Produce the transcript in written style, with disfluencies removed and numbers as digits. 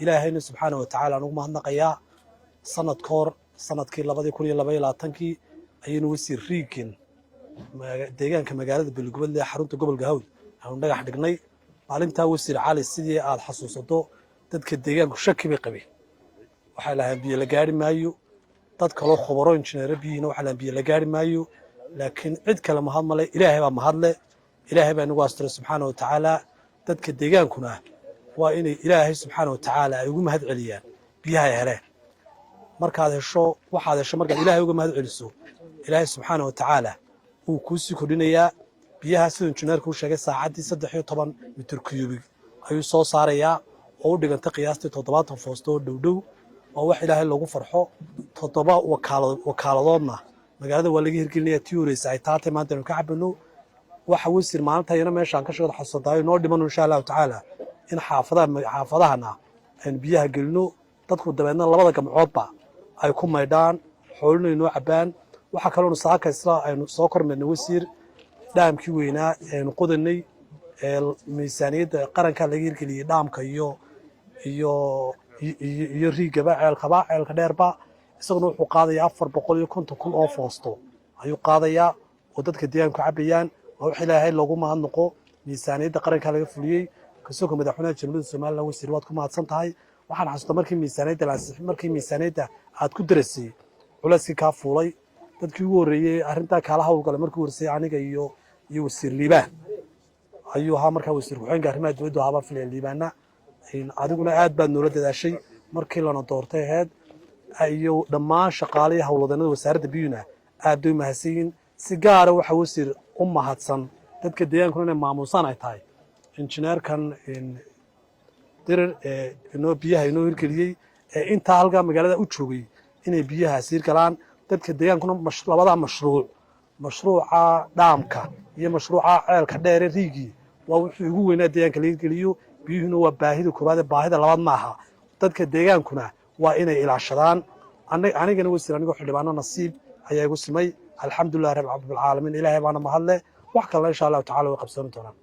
إلهينا سبحانه وتعالى نقوم هنقيا سنة كور سنة كي لبادي كوني لبادي لاتنكي أيين وسير ريكين deegaanka magaalada Beelgobol ee xarunta gobolka Hawd aan dhagax dhignay maalinta wasiir Cali sidii aad xasuusato dadka deegaanku shaki bay qabeen waxa la biyo la gaari maayo dad kale khubaro injineer biyina waxa la biyo la gaari maayo laakiin cid kale ma hadmalay Ilaahay baa mahadle Ilaahay baa nagu astray subxaanahu wa ta'ala dadka deegaankuna waa inay Ilaahay subxaanahu wa ta'ala ay ugu mahad celiyaan biyaha heleen markaad hesho waxaad hesho markaad Ilaahay ugu mahad celiso Ilaahay subxaanahu wa ta'ala uu ku sii kordhinayaa biyaha sida injineerku uu sheegay saacadii 13 mitir kiyubig ayuu soo saarayaa oo u dhiganta qiyaastii 70 foosto dhowdhow oo wax Ilaahay lagu farxo 7 wakaaladoodna magaalada waa laga hirgelinayaa tiyooreysa ay taatay maanta inuu ka cabano waxa wasiir maanta ayna meeshaan ka shaqada xasadaayo noo dhiman insha Allah ta'ala in xaafadahana aan biyaha gelino dadku dabeedna labada gamcoodba ay ku maydhaan xoolina inoo cabaan waxa kale oo saaka isla aynu soo kormeernay wasiir dhaamkii weynaa ee qodanay ee miisaaniyadda qaranka laga hirgeliyay dhaamka iyo riigaba ceelka dheerba isaguna wuxuu qaadayaa 450,000 oo foosto ayuu qaadayaa oo dadka deegaanka cabayaan oo wax Ilaahay loogu mahadnaqo miisaaniyadda qaranka laga fuliyay kasoo madaxweynaha Jamhuuriyadda Soomaaliland wasiir waad ku mahadsan tahay waxaan xasuustaa markii miisaaniyadda aad ku dareysay culayskii ka fuulay dadkii ugu horeeyay arinta kala hawlgalay markii warsay aniga iyo wasiir Liibaan ayuu ahaa markaa wasiir ku-xigeenka arrimaha dibadda haba filay Liibaana adiguna aad baad noola dadaashay markii lana doortay heed ayo dhammaan shaqaalaha hawlwadanada wasaaradda biyuna aad u mahadsan si gaar ah waxa wasiir u mahadsan dadka deegaankuna inay maamuusan ay tahay injineerkan dirir inoo biyaha inoo hirgeliyay inta halka magaalada u joogay inay biyaha siir galaan dadka deegaankuna labada mashruuca dhaamka iyo mashruuca ceelka dheer riigi waa wixii ugu weynaa deegaanka la hirgeliyo biyuhuna waa baahida koobaad baahida labaad maaha dadka deegaankuna waa inay ilaashadaan anigana wasiir aniga xildhibaano nasiib ayaa igu simay alxamdulillah rabbil caalamiin Ilaahay baana mahadle wax kale insha Allah ta'ala way qabsan doonaan